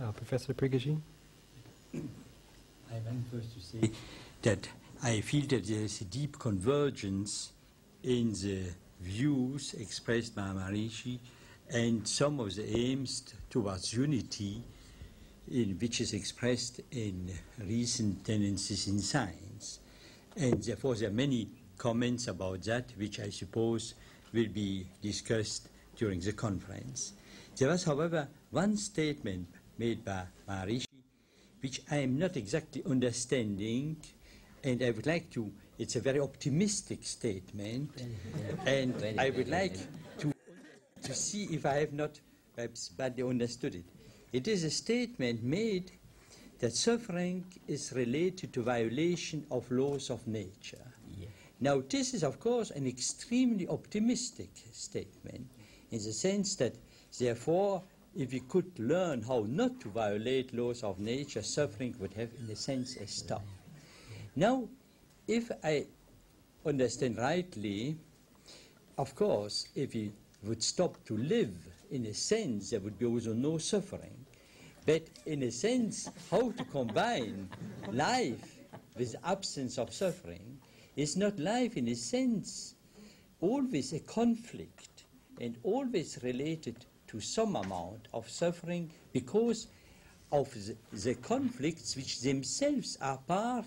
Professor Prigogine? I want first to say that I feel that there is a deep convergence in the views expressed by Maharishi and some of the aims towards unity which is expressed in recent tendencies in science. And therefore there are many comments about that which I suppose will be discussed during the conference. There was, however, one statement made by Maharishi which I am not exactly understanding, and I would like to, it's a very optimistic statement, and I would like to see if I have not perhaps badly understood it. It is a statement made that suffering is related to violation of laws of nature. Yeah. Now this is of course an extremely optimistic statement in the sense that therefore if we could learn how not to violate laws of nature, suffering would have in a sense a stop. Now if I understand rightly, of course if we would stop to live, in a sense there would be also no suffering. But in a sense, how to combine life with absence of suffering is not life in a sense always a conflict and always related to some amount of suffering because of the conflicts which themselves are part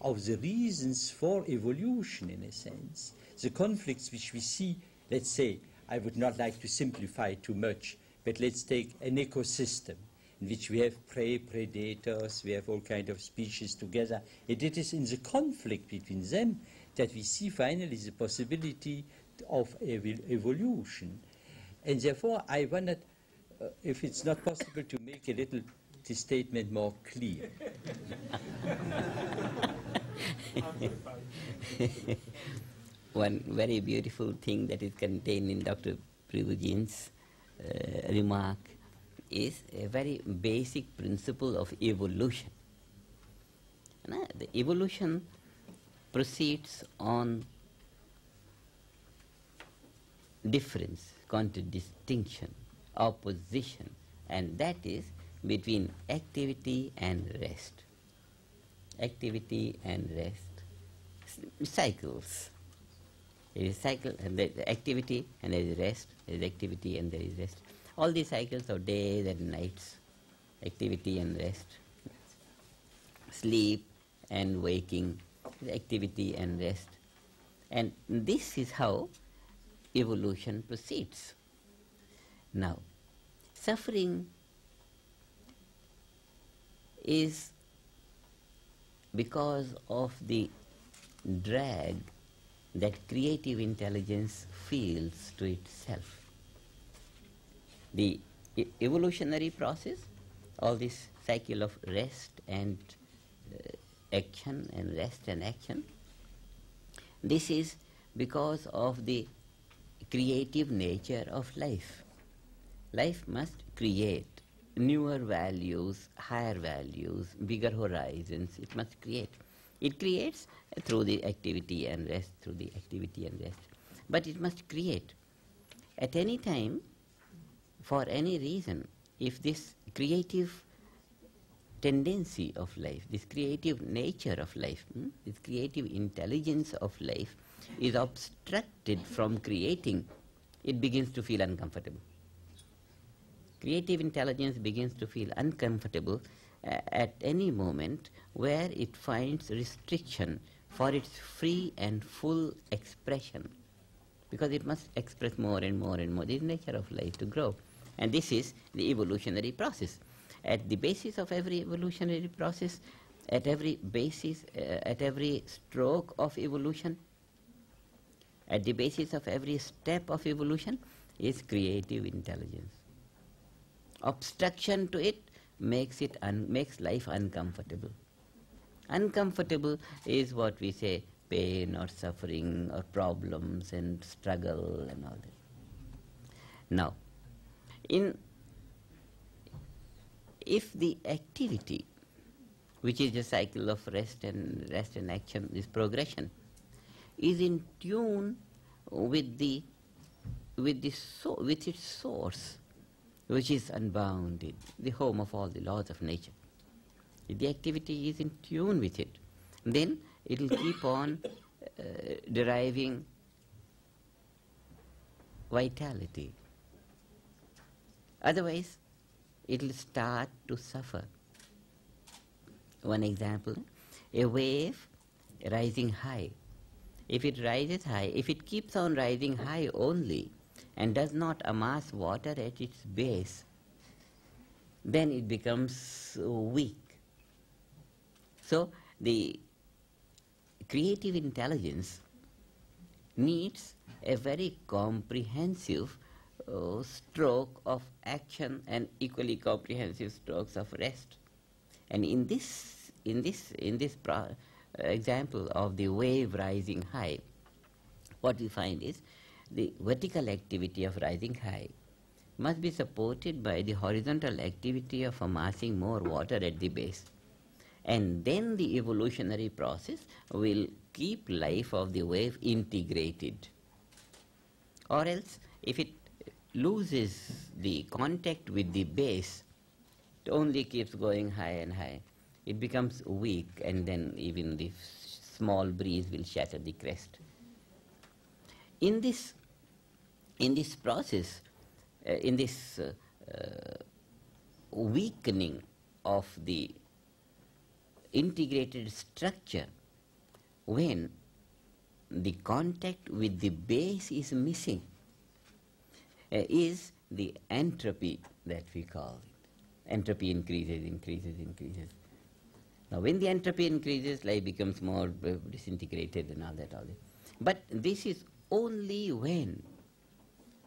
of the reasons for evolution in a sense. The conflicts which we see, let's say, I would not like to simplify too much, but let's take an ecosystem in which we have prey, predators, we have all kinds of species together. And it is in the conflict between them that we see finally the possibility of evolution. And therefore I wondered if it's not possible to make a little this statement more clear. One very beautiful thing that is contained in Dr. Prigogine's remark is a very basic principle of evolution. The evolution proceeds on difference, contradistinction, opposition, and that is between activity and rest. Activity and rest. Cycles. There is cycle and there is activity and there is rest. There is activity and there is rest. All these cycles of days and nights, activity and rest, sleep and waking, activity and rest. And this is how evolution proceeds. Now, suffering is because of the drag that creative intelligence feels to itself. The evolutionary process, all this cycle of rest and action and rest and action, this is because of the creative nature of life. Life must create newer values, higher values, bigger horizons. It must create. It creates through the activity and rest, through the activity and rest. But it must create. At any time, for any reason, if this creative tendency of life, this creative nature of life, this creative intelligence of life is obstructed from creating, it begins to feel uncomfortable. Creative intelligence begins to feel uncomfortable at any moment where it finds restriction for its free and full expression, because it must express more and more and more. This is the nature of life, to grow. And this is the evolutionary process. At the basis of every evolutionary process, at every basis, at every stroke of evolution, at the basis of every step of evolution is creative intelligence. Obstruction to it makes life uncomfortable. Uncomfortable is what we say pain or suffering or problems and struggle and all that. Now, if the activity, which is a cycle of rest and action, this progression, is in tune with its source, which is unbounded, the home of all the laws of nature. If the activity is in tune with it, then it will keep on deriving vitality. Otherwise, it will start to suffer. One example, a wave rising high. If it rises high, if it keeps on rising high only and does not amass water at its base, then it becomes weak. So the creative intelligence needs a very comprehensive stroke of action and equally comprehensive strokes of rest. And in this example of the wave rising high, what we find is the vertical activity of rising high must be supported by the horizontal activity of amassing more water at the base. And then the evolutionary process will keep life of the wave integrated. Or else, if it loses the contact with the base, it only keeps going high and high. It becomes weak, and then even the small breeze will shatter the crest. In this process, in this weakening of the integrated structure, when the contact with the base is missing, is the entropy that we call it. Entropy increases. Now when the entropy increases, life becomes more disintegrated and all that. But this is only when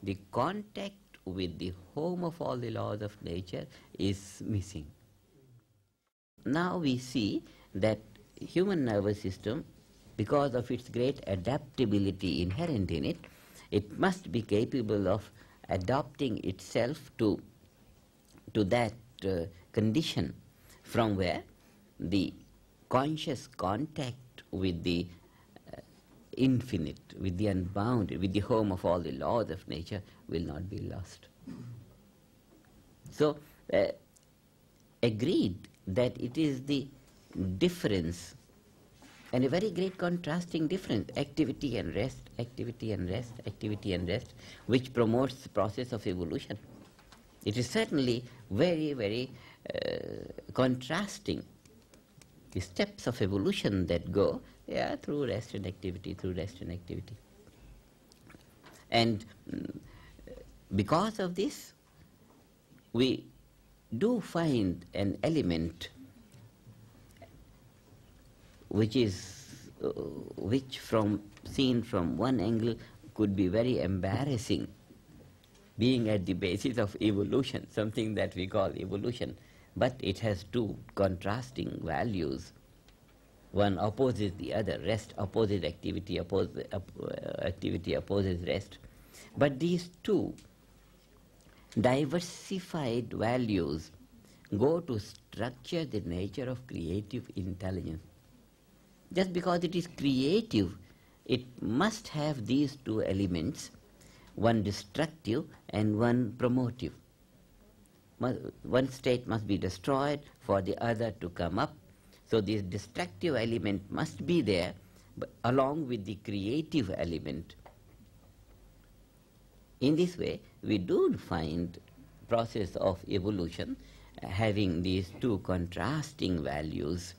the contact with the home of all the laws of nature is missing. Now we see that human nervous system, because of its great adaptability inherent in it, it must be capable of adapting itself to that condition from where the conscious contact with the infinite, with the unbounded, with the home of all the laws of nature will not be lost. So, agreed that it is the difference, and a very great contrasting difference, activity and rest, activity and rest, activity and rest, which promotes the process of evolution. It is certainly very, very contrasting. The steps of evolution that go, they are through rest and activity, through rest and activity. And because of this, we do find an element which from seen from one angle could be very embarrassing, being at the basis of evolution, something that we call evolution, but it has two contrasting values. One opposes the other. Rest opposes activity, activity opposes rest. But these two diversified values go to structure the nature of creative intelligence. Just because it is creative, it must have these two elements, one destructive and one promotive. One state must be destroyed for the other to come up. So this destructive element must be there, but along with the creative element. In this way, we do find process of evolution having these two contrasting values.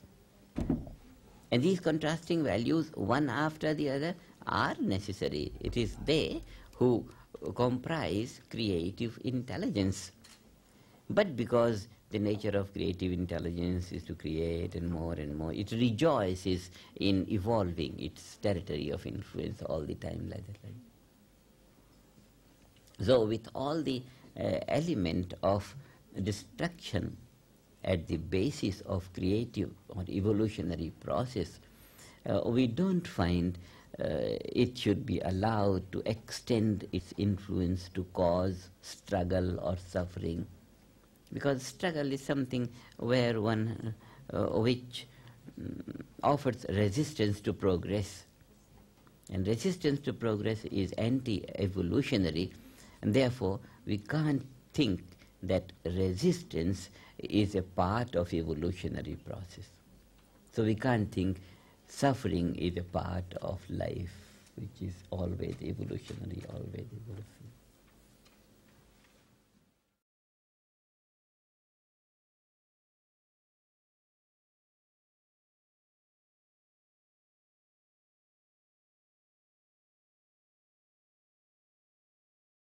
And these contrasting values, one after the other, are necessary. It is they who comprise creative intelligence. But because the nature of creative intelligence is to create and more, it rejoices in evolving its territory of influence all the time like that. So with all the element of destruction at the basis of creative or evolutionary process, we don't find it should be allowed to extend its influence to cause struggle or suffering. Because struggle is something where one which offers resistance to progress. And resistance to progress is anti-evolutionary, and therefore we can't think that resistance is a part of evolutionary process. So we can't think suffering is a part of life, which is always evolutionary, always evolutionary.